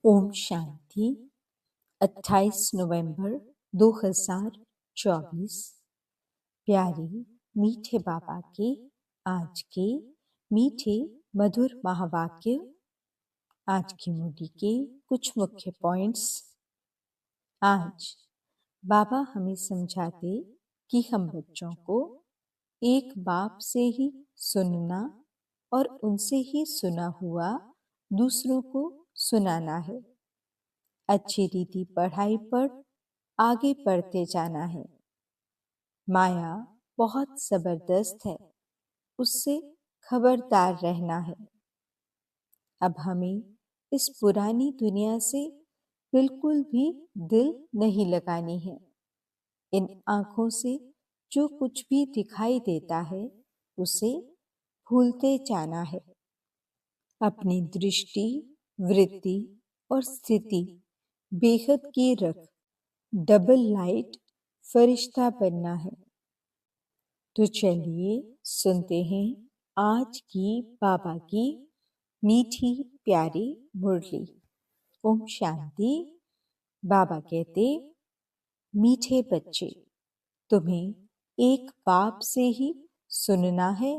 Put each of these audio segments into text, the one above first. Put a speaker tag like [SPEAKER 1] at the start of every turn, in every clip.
[SPEAKER 1] ओम शांति। 28 नवंबर 2024। प्यारे मीठे बाबा के आज के मीठे मधुर महावाक्य। आज की मुरली के कुछ मुख्य पॉइंट्स। आज बाबा हमें समझाते कि हम बच्चों को एक बाप से ही सुनना और उनसे ही सुना हुआ दूसरों को सुनाना है। अच्छी रीति पढ़ाई पर आगे बढ़ते जाना है। माया बहुत जबरदस्त है, उससे खबरदार रहना है। अब हमें इस पुरानी दुनिया से बिल्कुल भी दिल नहीं लगानी है। इन आँखों से जो कुछ भी दिखाई देता है उसे भूलते जाना है। अपनी दृष्टि, वृत्ति और स्थिति बेहद की रख डबल लाइट फरिश्ता बनना है। तो चलिए सुनते हैं आज की बाबा की मीठी प्यारी मुरली। ओम शांति। बाबा कहते, मीठे बच्चे, तुम्हें एक बाप से ही सुनना है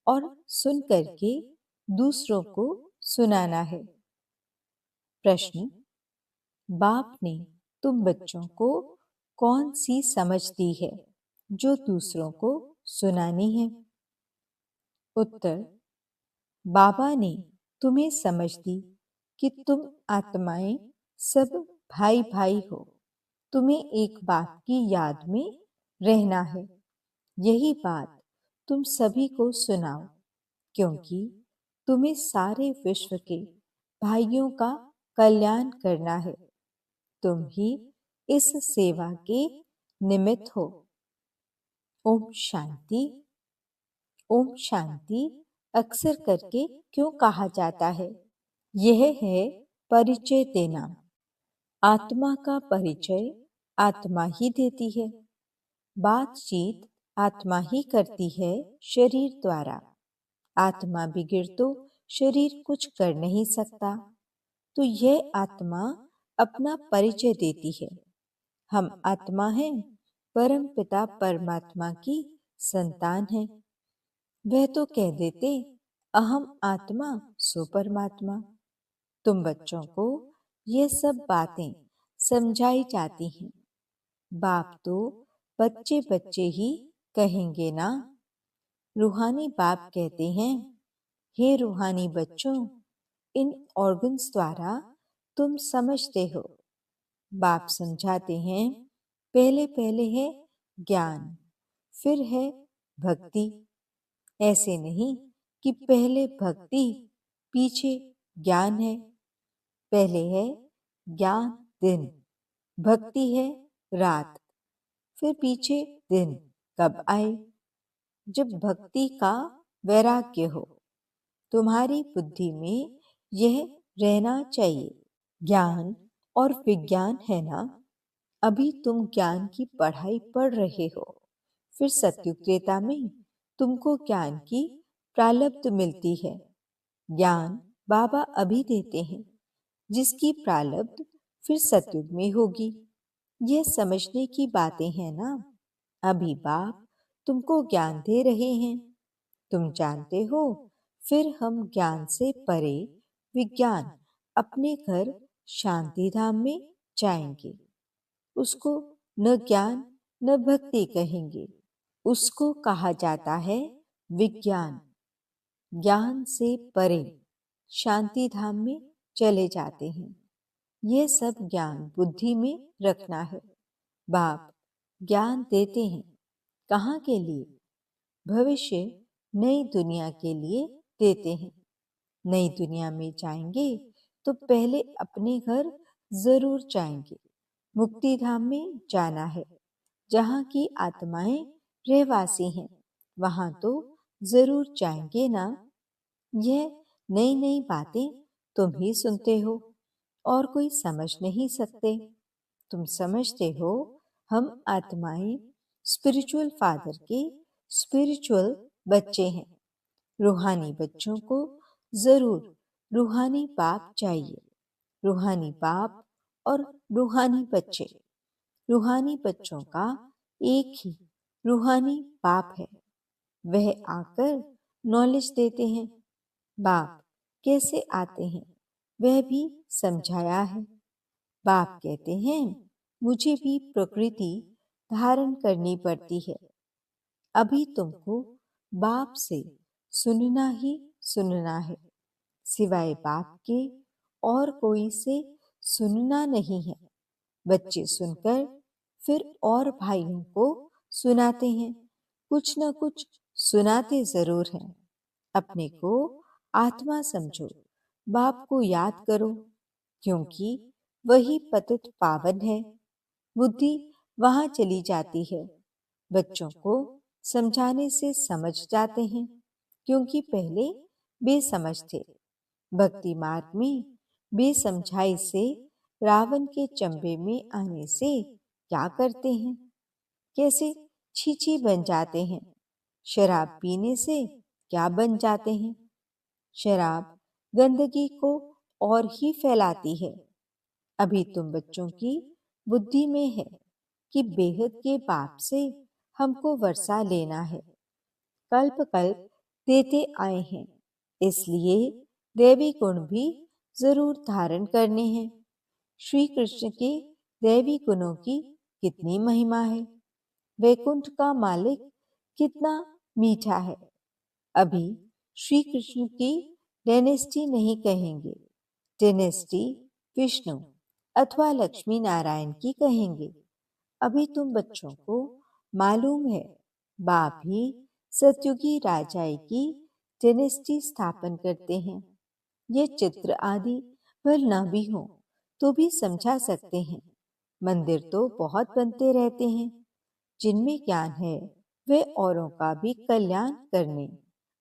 [SPEAKER 1] और सुन करके दूसरों को सुनाना है। प्रश्न, बाप ने तुम बच्चों को कौन सी समझ दी है जो दूसरों को सुनानी है? उत्तर, बाबा ने तुम्हें समझ दी कि तुम आत्माएं सब भाई भाई हो। तुम्हें एक बात की याद में रहना है। यही बात तुम सभी को सुनाओ, क्योंकि तुम्हें सारे विश्व के भाइयों का कल्याण करना है। तुम ही इस सेवा के निमित्त हो। ओम शांति। ओम शांति अक्सर करके क्यों कहा जाता है? यह है परिचय देना। आत्मा का परिचय आत्मा ही देती है। बातचीत आत्मा ही करती है शरीर द्वारा। आत्मा बिगड़ तो शरीर कुछ कर नहीं सकता। तो यह आत्मा अपना परिचय देती है। हम आत्मा हैं, परम पिता परमात्मा की संतान हैं। वह तो कह देते, अहम आत्मा सो परमात्मा। तुम बच्चों को ये सब बातें समझाई जाती हैं। बाप तो बच्चे बच्चे ही कहेंगे ना। रूहानी बाप कहते हैं, हे रूहानी बच्चों, इन ऑर्गन्स द्वारा तुम समझते हो। बाप समझाते हैं, पहले पहले है ज्ञान, फिर है भक्ति। ऐसे नहीं कि पहले भक्ति पीछे ज्ञान है। पहले है ज्ञान दिन, भक्ति है रात, फिर पीछे दिन कब आए? जब भक्ति का वैराग्य हो। तुम्हारी बुद्धि में यह रहना चाहिए। ज्ञान और विज्ञान है ना। अभी तुम ज्ञान की पढ़ाई पढ़ रहे हो, फिर सत्युग त्रेता में तुमको ज्ञान की प्रालब्ध मिलती है। ज्ञान बाबा अभी देते हैं, जिसकी प्रालब्ध फिर सत्युग में होगी। यह समझने की बातें हैं ना। अभी बाप तुमको ज्ञान दे रहे हैं, तुम जानते हो। फिर हम ज्ञान से परे विज्ञान अपने घर शांति धाम में जाएंगे। उसको न ज्ञान न भक्ति कहेंगे, उसको कहा जाता है विज्ञान। ज्ञान से परे शांति धाम में चले जाते हैं। यह सब ज्ञान बुद्धि में रखना है। बाप ज्ञान देते हैं, कहाँ के लिए? भविष्य नई दुनिया के लिए देते हैं। नई दुनिया में जाएंगे तो पहले अपने घर जरूर जाएंगे। मुक्ति धाम में जाना है, जहाँ की आत्माएं रहवासी हैं। वहां तो जरूर जाएंगे ना। यह नई नई बातें तुम ही सुनते हो और कोई समझ नहीं सकते। तुम समझते हो हम आत्माएं स्पिरिचुअल फादर के स्पिरिचुअल बच्चे हैं। रूहानी बच्चों को जरूर रूहानी बाप चाहिए। रूहानी बाप और रूहानी बच्चे। रूहानी बच्चों का एक ही रूहानी बाप है। वह आकर नॉलेज देते हैं। बाप कैसे आते हैं वह भी समझाया है। बाप कहते हैं मुझे भी प्रकृति धारण करनी पड़ती है। अभी तुमको बाप से सुनना ही सुनना है, सिवाय बाप के और कोई से सुनना नहीं है। बच्चे सुनकर फिर और भाइयों को सुनाते हैं, कुछ न कुछ सुनाते जरूर हैं। अपने को आत्मा समझो, बाप को याद करो, क्योंकि वही पतित पावन है। बुद्धि वहां चली जाती है। बच्चों को समझाने से समझ जाते हैं, क्योंकि पहले बेसमझ थे। भक्ति मार्ग में बेसमझाई से रावण के चंबे में आने से क्या करते हैं, कैसे छीछी बन जाते हैं। शराब पीने से क्या बन जाते हैं। शराब गंदगी को और ही फैलाती है। अभी तुम बच्चों की बुद्धि में है कि बेहद के बाप से हमको वर्षा लेना है। कल्प कल्प देते आए हैं, इसलिए दैवी गुण भी जरूर धारण करने हैं। श्री कृष्ण के दैवी गुणों की कितनी महिमा है। वैकुंठ का मालिक कितना मीठा है। अभी श्री कृष्ण की डेनेस्टी नहीं कहेंगे, डेनेस्टी विष्णु अथवा लक्ष्मी नारायण की कहेंगे। अभी तुम बच्चों को मालूम है बाप ही सतयुगी राजाई की डेनेस्टी स्थापन करते हैं। ये चित्र आदि भल न भी हो तो भी समझा सकते हैं। मंदिर तो बहुत बनते रहते हैं। जिनमें ज्ञान है वे औरों का भी कल्याण करने,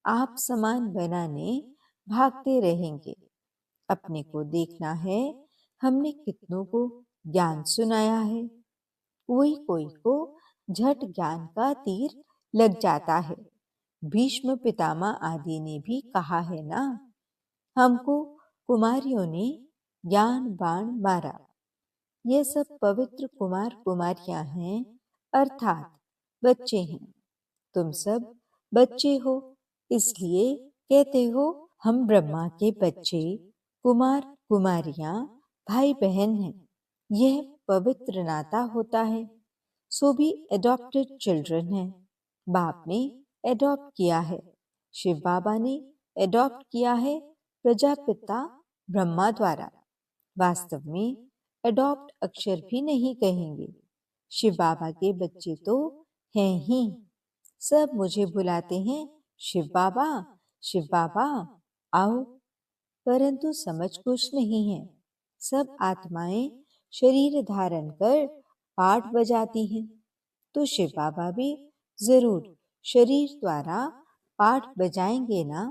[SPEAKER 1] आप समान बनाने भागते रहेंगे। अपने को देखना है, हमने कितनों को ज्ञान सुनाया है। कोई कोई को झट ज्ञान का तीर लग जाता है। भीष्म पितामह आदि ने भी कहा है ना, हमको कुमारियों ने ज्ञान बाण मारा। ये सब पवित्र कुमार कुमारियां हैं, अर्थात बच्चे हैं। तुम सब बच्चे हो, इसलिए कहते हो हम ब्रह्मा के बच्चे, कुमार कुमारियां भाई बहन हैं। यह पवित्र नाता होता है। सो भी एडॉप्टेड चिल्ड्रन है। बाप ने एडॉप्ट किया है, शिव बाबा ने एडॉप्ट किया है प्रजापिता ब्रह्मा द्वारा। वास्तव में एडॉप्ट अक्षर भी नहीं कहेंगे। शिव बाबा के बच्चे तो हैं ही। सब मुझे बुलाते हैं शिव बाबा, शिव बाबा आओ, परंतु समझ कुछ नहीं है। सब आत्माएं शरीर धारण कर पाठ बजाती हैं, तो शिव बाबा भी जरूर शरीर द्वारा पाठ बजाएंगे ना।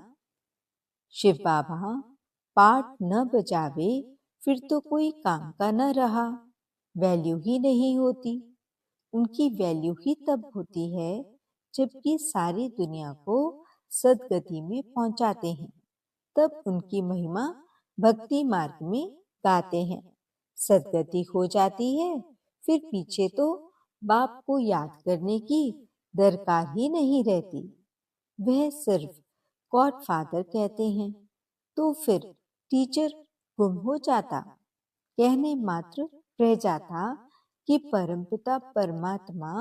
[SPEAKER 1] शिव बाबा पाठ न बजावे फिर तो कोई काम का न रहा, वैल्यू ही नहीं होती। उनकी वैल्यू ही तब होती है जबकि सारी दुनिया को सदगति में पहुंचाते हैं, तब उनकी महिमा भक्ति मार्ग में गाते हैं। सदगति हो जाती है फिर पीछे तो बाप को याद करने की दरकार ही नहीं रहती। वह सिर्फ गॉड फादर कहते हैं, तो फिर टीचर गुम हो जाता। कहने मात्र रह जाता कि परमपिता परमात्मा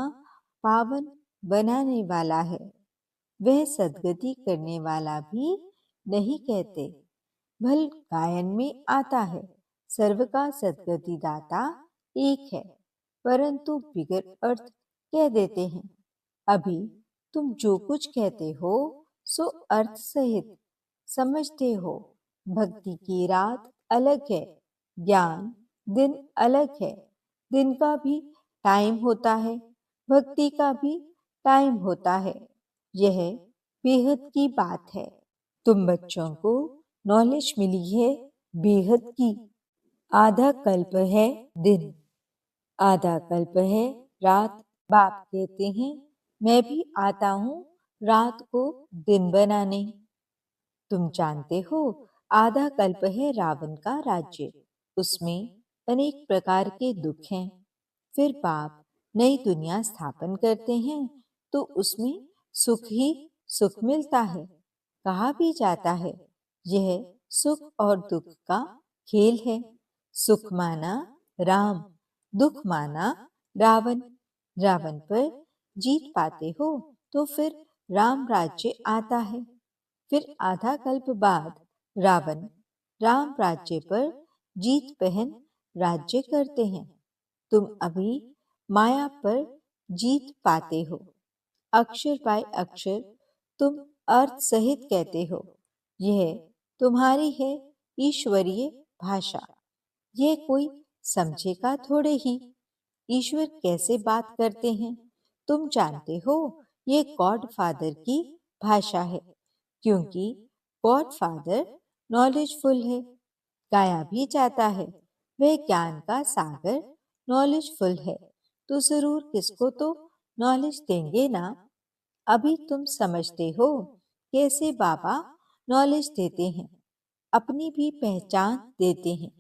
[SPEAKER 1] पावन बनाने वाला है। वह सदगति करने वाला भी नहीं कहते। भल गायन में आता है सर्व का सदगति दाता एक है, परंतु बिगर अर्थ कह देते हैं। अभी तुम जो कुछ कहते हो सो अर्थ सहित समझते हो। भक्ति की रात अलग है, ज्ञान दिन अलग है। दिन का भी टाइम होता है, भक्ति का भी टाइम होता है। यह बेहद की बात है। तुम बच्चों को नॉलेज मिली है बेहद की। आधा कल्प है दिन, आधा कल्प है रात। बाप कहते हैं मैं भी आता हूँ रात को दिन बनाने। तुम जानते हो आधा कल्प है रावण का राज्य, उसमें अनेक प्रकार के दुख हैं। फिर बाप नई दुनिया स्थापन करते हैं तो उसमें सुख ही सुख मिलता है। कहा भी जाता है यह सुख और दुख का खेल है। सुख माना राम, दुख माना रावण। रावण पर जीत पाते हो तो फिर राम राज्य आता है। फिर आधा कल्प बाद रावण राम राज्य पर जीत पहन राज्य करते हैं। तुम अभी माया पर जीत पाते हो। अक्षर बाय अक्षर तुम अर्थ सहित कहते हो। यह तुम्हारी है ईश्वरीय भाषा। यह कोई समझेगा थोड़े ही। ईश्वर कैसे बात करते हैं तुम जानते हो। ये गॉड फादर की भाषा है, क्योंकि गॉड फादर नॉलेजफुल है। गाया भी जाता है वह ज्ञान का सागर नॉलेजफुल है, तो जरूर किसको तो नॉलेज देंगे ना। अभी तुम समझते हो कैसे बाबा नॉलेज देते हैं, अपनी भी पहचान देते हैं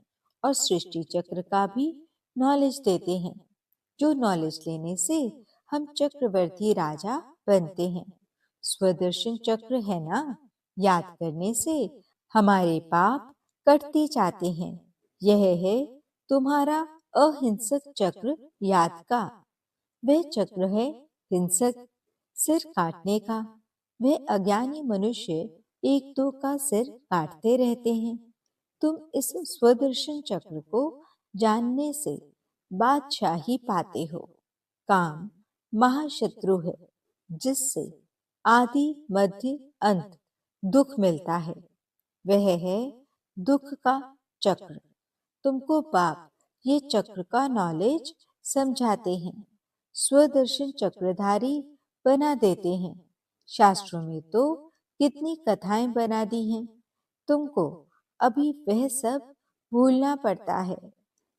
[SPEAKER 1] और सृष्टि चक्र का भी नॉलेज देते हैं। जो नॉलेज लेने से हम चक्रवर्ती राजा बनते हैं। स्वदर्शन चक्र है ना, याद करने से हमारे पाप कटते जाते हैं। यह है तुम्हारा अहिंसक चक्र याद का। वह चक्र है हिंसक, सिर काटने का। वह अज्ञानी मनुष्य एक दो का सिर काटते रहते हैं। तुम इस स्वदर्शन चक्र को जानने से बादशाही पाते हो। काम महाशत्रु है, जिससे आदि मध्य अंत दुख मिलता है। वह है दुख का चक्र। तुमको बाप ये चक्र का नॉलेज समझाते हैं, स्वदर्शन चक्रधारी बना देते हैं। शास्त्रों में तो कितनी कथाएं बना दी हैं। तुमको अभी वह सब भूलना पड़ता है।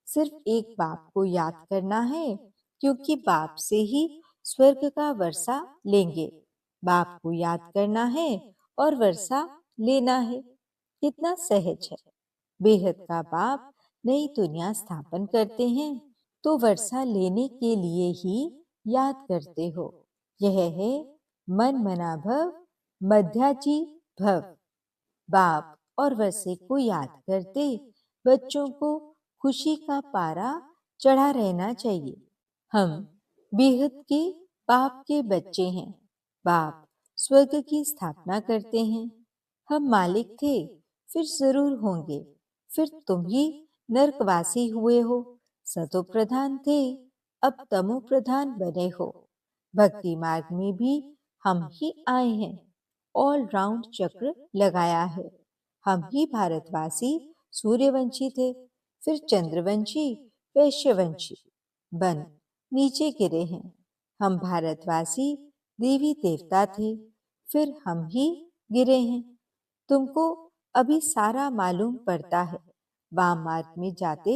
[SPEAKER 1] सिर्फ एक बाप को याद करना है, क्योंकि बाप से ही स्वर्ग का वर्षा लेंगे। बाप को याद करना है और वर्षा लेना है। कितना सहज है। बेहद का बाप नई दुनिया स्थापन करते हैं तो वर्षा लेने के लिए ही याद करते हो। यह है मन मना भव मध्याजी भव। बाप और वर्षे को याद करते बच्चों को खुशी का पारा चढ़ा रहना चाहिए। हम बेहद के बाप के बच्चे हैं। बाप स्वर्ग की स्थापना करते हैं। हम मालिक थे, फिर जरूर होंगे। फिर तुम ही नरकवासी हुए हो। सतो प्रधान थे, अब तमो प्रधान बने हो। भक्ति मार्ग में भी हम ही आए हैं। ऑल राउंड चक्र लगाया है। हम ही भारतवासी सूर्यवंशी थे, फिर चंद्रवंशी, वैश्यवंशी बन नीचे गिरे हैं। हम भारतवासी देवी देवता थे, फिर हम ही गिरे हैं। तुमको अभी सारा मालूम पड़ता है। वाम मार्ग में जाते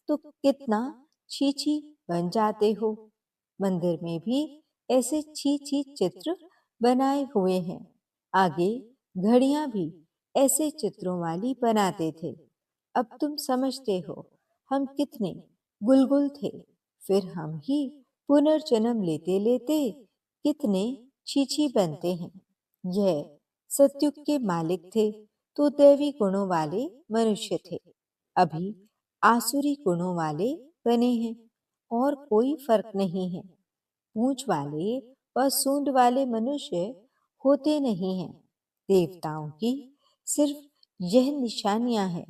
[SPEAKER 1] तो कितना छी बन जाते हो। मंदिर में भी ऐसे छी चित्र बनाए हुए हैं। आगे घड़ियां भी ऐसे चित्रों वाली बनाते थे। अब तुम समझते हो हम कितने गुलगुल थे। फिर हम ही पुनर्जन्म लेते लेते कितने छी बनते हैं। यह सत्युग के मालिक थे तो दैवी गुणों वाले मनुष्य थे। अभी आसुरी गुणों वाले बने हैं और कोई फर्क नहीं है। पूंछ वाले व सूंड वाले मनुष्य होते नहीं हैं। देवताओं की सिर्फ यह निशानियां हैं।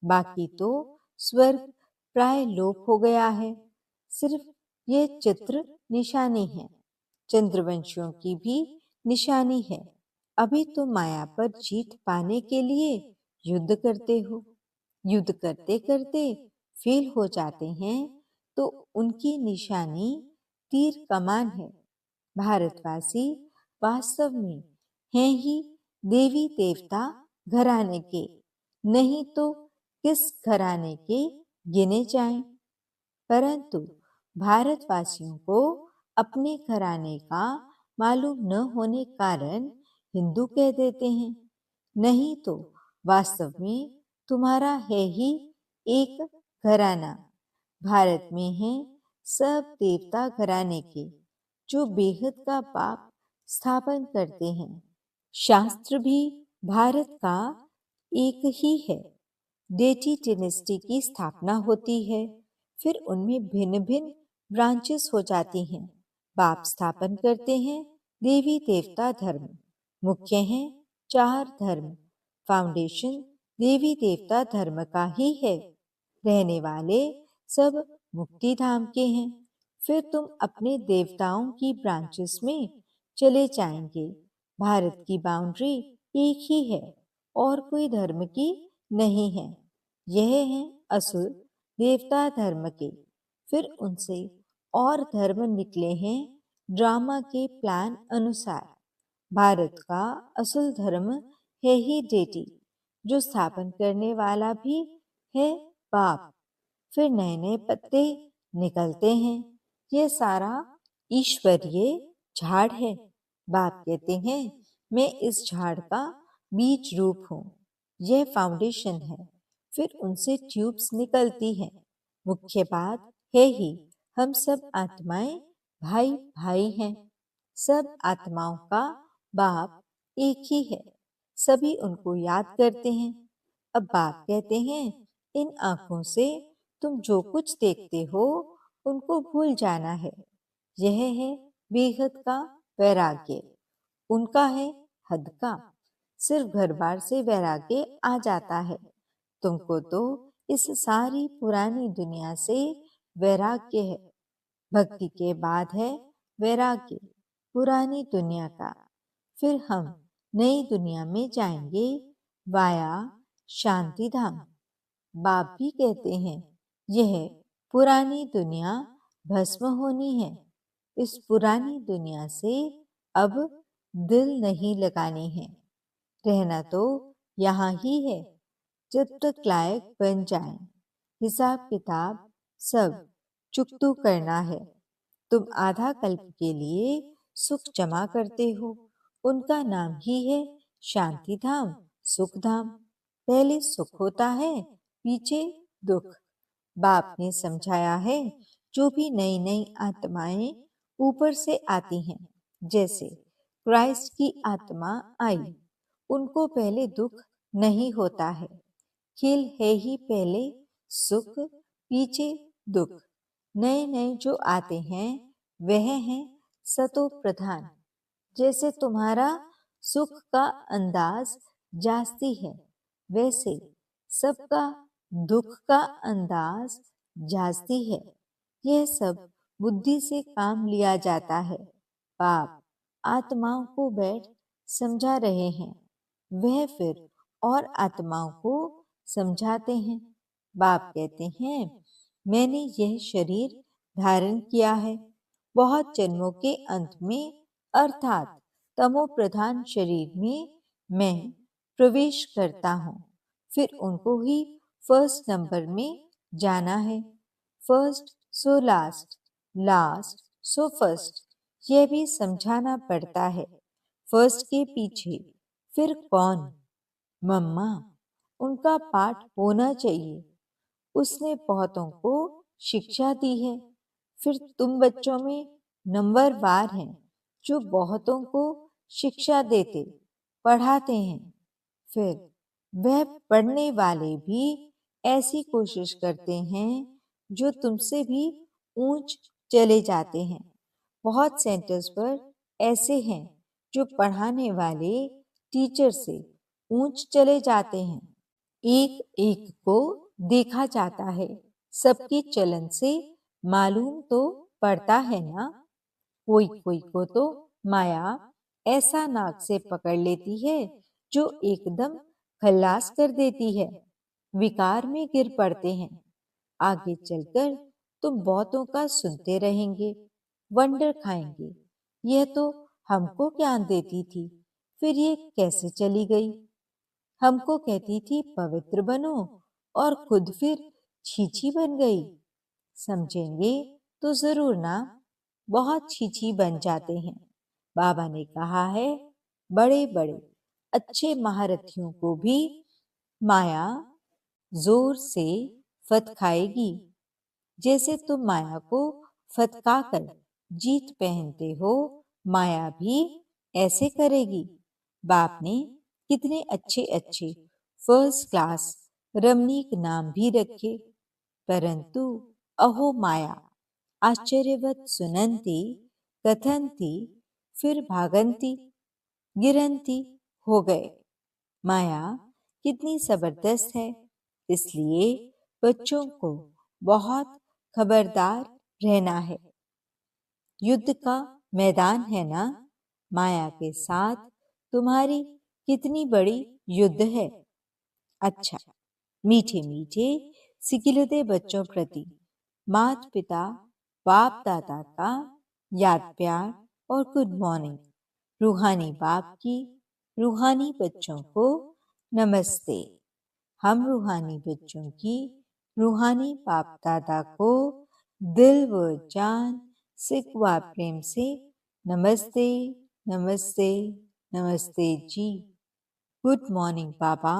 [SPEAKER 1] बाकी तो स्वर्ग प्राय लोप हो गया है। सिर्फ ये चित्र निशानी है। चंद्रवंशियों की भी निशानी है। अभी तो माया पर जीत पाने के लिए युद्ध करते हो। युद्ध करते करते फेल हो जाते हैं तो उनकी निशानी तीर कमान है। भारतवासी वास्तव में हैं ही देवी देवता घराने के, नहीं तो किस घराने के गिने जाएं। परंतु भारतवासियों को अपने घराने का मालूम न होने कारण हिंदू कह देते हैं। नहीं तो वास्तव में तुम्हारा है ही एक घराना। भारत में हैं सब देवता घराने के, जो बेहद का पाप स्थापन करते हैं। शास्त्र भी भारत का एक ही है। डेटी डिनेस्टी की स्थापना होती है, फिर उनमें भिन्न भिन्न ब्रांचेस हो जाती हैं। बाप स्थापन करते हैं देवी देवता धर्म। मुख्य हैं 4 धर्म। फाउंडेशन देवी देवता धर्म का ही है। रहने वाले सब मुक्ति धाम के हैं। फिर तुम अपने देवताओं की ब्रांचेस में चले जाएंगे। भारत की बाउंड्री एक ही है और कोई धर्म की नहीं है। यह है असुर देवता धर्म के। फिर उनसे और धर्म निकले हैं ड्रामा के प्लान अनुसार। भारत का असल धर्म है ही डेटी, जो स्थापन करने वाला भी है बाप। फिर नए नए पत्ते निकलते हैं। ये सारा ईश्वरीय झाड़ है। बाप कहते हैं मैं इस झाड़ का बीज रूप हूँ। यह फाउंडेशन है। फिर उनसे ट्यूब्स निकलती हैं। मुख्य बात है ही हम सब आत्माएं भाई भाई हैं। सब आत्माओं का बाप एक ही है। सभी उनको याद करते हैं। अब बाप कहते हैं इन आंखों से तुम जो कुछ देखते हो उनको भूल जाना है। यह है बेहद का वैराग्य। उनका है हद का। सिर्फ घर बार से वैराग्य आ जाता है। तुमको तो इस सारी पुरानी दुनिया से वैराग्य है। भक्ति के बाद है वैराग्य पुरानी दुनिया का। फिर हम नई दुनिया में जाएंगे वाया शांति धाम। बाप भी कहते हैं यह पुरानी दुनिया भस्म होनी है। इस पुरानी दुनिया से अब दिल नहीं लगाने हैं। रहना तो यहाँ ही है जब तक लायक बन जाएं। हिसाब किताब सब चुकतू करना है। तुम आधा कल्प के लिए सुख जमा करते हो। उनका नाम ही है शांति धाम सुख धाम। पहले सुख होता है, पीछे दुख। बाप ने समझाया है जो भी नई नई आत्माएं ऊपर से आती हैं, जैसे क्राइस्ट की आत्मा आई, उनको पहले दुख नहीं होता है। खेल है ही पहले सुख पीछे दुख। नए नए जो आते हैं वह हैं सतो प्रधान। जैसे तुम्हारा सुख का अंदाज जास्ती है, वैसे सबका दुख का अंदाज जास्ती है। यह सब बुद्धि से काम लिया जाता है। बाप आत्माओं को बैठ समझा रहे हैं। वह फिर और आत्माओं को समझाते हैं। बाप कहते हैं मैंने यह शरीर धारण किया है। बहुत जन्मों के अंत में अर्थात तमो प्रधान शरीर में मैं प्रवेश करता हूँ। फिर उनको ही फर्स्ट नंबर में जाना है। First so last, last so first. यह भी समझाना पड़ता है। फर्स्ट के पीछे फिर कौन? मम्मा, उनका पाठ होना चाहिए। उसने बहुतों को शिक्षा दी है। फिर तुम बच्चों में नंबर वार हैं जो बहुतों को शिक्षा देते पढ़ाते हैं। फिर वह पढ़ने वाले भी ऐसी कोशिश करते हैं जो तुमसे भी ऊंच चले जाते हैं। बहुत सेंटर्स पर ऐसे हैं जो पढ़ाने वाले टीचर से ऊंच चले जाते हैं। एक एक को देखा जाता है। सबके चलन से मालूम तो पड़ता है ना। कोई कोई को तो माया ऐसा नाक से पकड़ लेती है जो एकदम खल्लास कर देती है। विकार में गिर पड़ते हैं। आगे चलकर तुम बहुतों का सुनते रहेंगे, वंडर खाएंगे। यह तो हमको ज्ञान देती थी, फिर ये कैसे चली गई? हमको कहती थी पवित्र बनो और खुद फिर छीछी बन गई। समझेंगे तो जरूर ना। बहुत छीछी बन जाते हैं। बाबा ने कहा है बड़े बड़े अच्छे महारथियों को भी माया जोर से फतखाएगी। जैसे तुम माया को फतकाकर जीत पहनते हो, माया भी ऐसे करेगी। बाप ने कितने अच्छे अच्छे फर्स्ट क्लास रमणीक नाम भी रखे, परंतु अहो माया आश्चर्यवत सुनंती कथनती फिर भागंती गिरंती हो गए। माया कितनी जबरदस्त है, इसलिए बच्चों को बहुत खबरदार रहना है। युद्ध का मैदान है ना, माया के साथ तुम्हारी कितनी बड़ी युद्ध है। अच्छा, मीठे मीठे सिकिलुदे बच्चों प्रति माता पिता बाप दादा का याद प्यार और गुड मॉर्निंग। रूहानी बाप की रूहानी बच्चों को नमस्ते। हम रूहानी बच्चों की रूहानी बाप दादा को दिल व जान सिक व प्रेम से नमस्ते नमस्ते नमस्ते जी। गुड मॉर्निंग बाबा।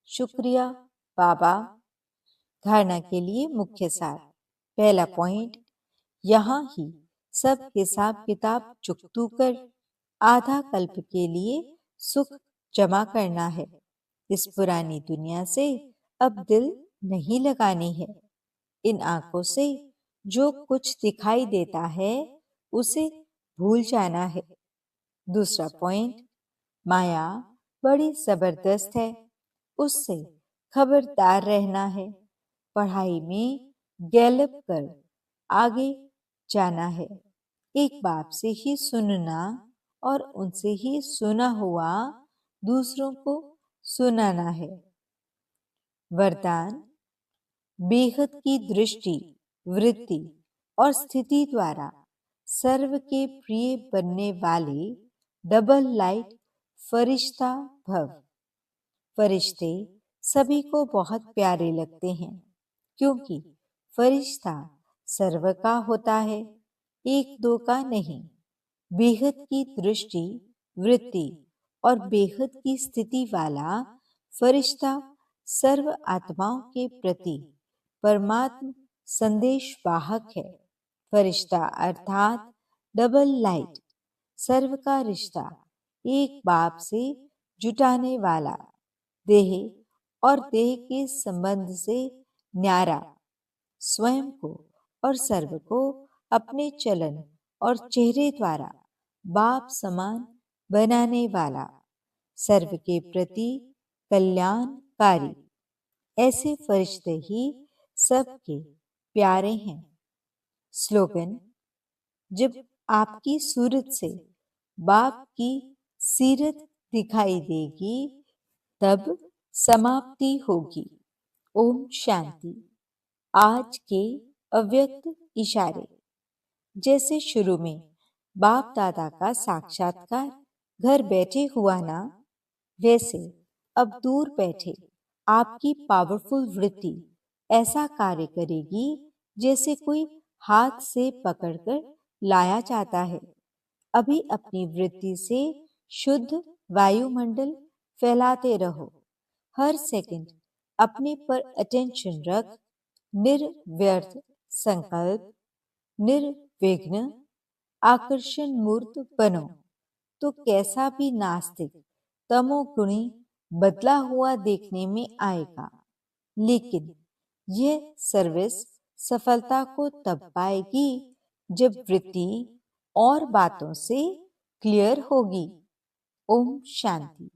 [SPEAKER 1] शुक्रिया बाबा। धारणा के लिए मुख्य सार। पहला पॉइंट, यहाँ ही सब हिसाब किताब चुकतू कर आधा कल्प के लिए सुख जमा करना है। इस पुरानी दुनिया से अब दिल नहीं लगानी है। इन आंखों से जो कुछ दिखाई देता है उसे भूल जाना है। दूसरा पॉइंट, माया बड़ी जबरदस्त है, उससे खबरदार रहना है। पढ़ाई में गैलप कर आगे जाना है। एक बाप से ही सुनना और उनसे ही सुना हुआ दूसरों को सुनाना है। वरदान, बेहद की दृष्टि वृत्ति और स्थिति द्वारा सर्व के प्रिय बनने वाले डबल लाइट फरिश्ता भव। फरिश्ते सभी को बहुत प्यारे लगते हैं, क्योंकि फरिश्ता सर्व का होता है, एक दो का नहीं। बेहद की दृष्टि वृत्ति और बेहद की स्थिति वाला फरिश्ता सर्व आत्माओं के प्रति परमात्म संदेश वाहक है। फरिश्ता अर्थात डबल लाइट, सर्व का रिश्ता एक बाप से जुटाने वाला, देह और देह के संबंध से न्यारा, स्वयं को और सर्व को अपने चलन और चेहरे द्वारा बाप समान बनाने वाला, सर्व के प्रति कल्याणकारी। ऐसे फरिश्ते ही सबके प्यारे हैं। स्लोगन, जब आपकी सूरत से बाप की सीरत दिखाई देगी तब समाप्ति होगी। ओम शांति। आज के अव्यक्त इशारे। जैसे शुरू में बाप दादा का साक्षात्कार घर बैठे हुआ ना, वैसे अब दूर बैठे आपकी पावरफुल वृत्ति ऐसा कार्य करेगी जैसे कोई हाथ से पकड़कर लाया जाता है। अभी अपनी वृत्ति से शुद्ध वायुमंडल फैलाते रहो। हर सेकंड अपने पर अटेंशन रख निर्व्यर्थ संकल्प, निर्विघ्न आकर्षण मूर्त बनो। तो कैसा भी नास्तिक तमोगुणी बदला हुआ देखने में आएगा, लेकिन यह सर्विस सफलता को तब पाएगी जब वृत्ति और बातों से क्लियर होगी। ओम शांति।